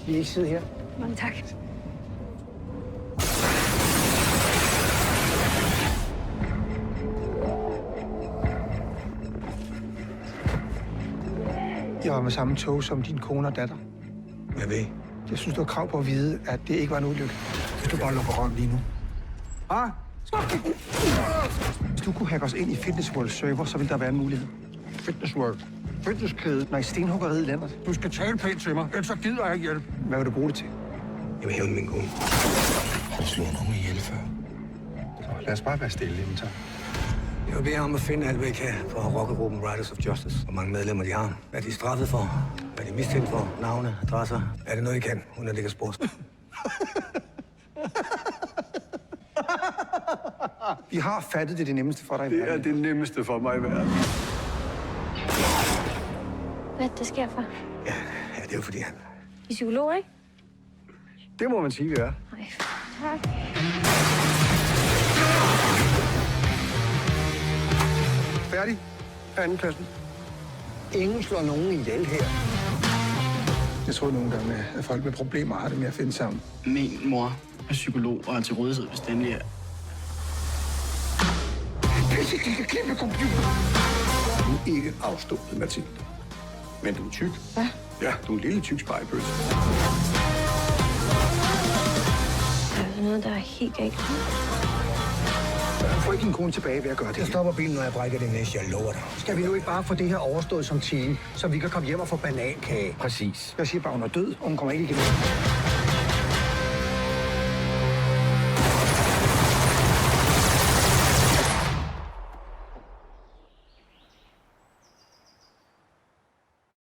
Vi ikke sidde her. Mange tak. Jeg var med samme tog som din kone og datter. Hvad ved? Jeg synes, du har krav på at vide, at det ikke var en ulykke. Hvis du bare lukker røven lige nu. Ah! Hvis du kunne hacke os ind i Fitness World server, så ville der være en mulighed. Fitness World. Fitnesskæde. Nej, stenhuggeriet i landet. Du skal tale pænt til mig, ellers så gider jeg ikke hjælp. Hvad vil du bruge det til? Jeg vil hævne min kone. Har du slået nogen ihjel før? Så lad os bare være stille, jamen tak. Jeg vil bede ham om at finde alt, hvad I kan for rockergruppen Riders of Justice. Hvor mange medlemmer de har. Hvad de er straffet for. Hvad de er mistænkt for. Navne, adresser. Er det noget, I kan, uden at det kan spores? Vi har fattet det nemmeste for dig i Det er verden. det nemmeste for mig i verden. Hvad det sker for? Ja, det er jo fordi han... I psykolog, ikke? Det må man sige, vi er. Nej, tak. Færdig. Andenpladsen. Ingen slår nogen ihjel her. Jeg tror nogle gange, at folk med problemer har det med at finde sammen. Min mor er psykolog og er til rådighed bestændig. Pisse, de kan klippe computer. Du er ikke afstumpet, Mathilde. Men du er tyk. Hvad? Ja, du er en lille tyk spejlbøsse. Der er noget, der er helt galt. Få ikke din kone tilbage ved at gøre det. Jeg stopper bilen, når jeg brækker det næste, jeg lover dig. Skal vi nu ikke bare få det her overstået som team, så vi kan komme hjem og få banankage? Præcis. Jeg siger bare, hun er død, og hun kommer ikke igennem.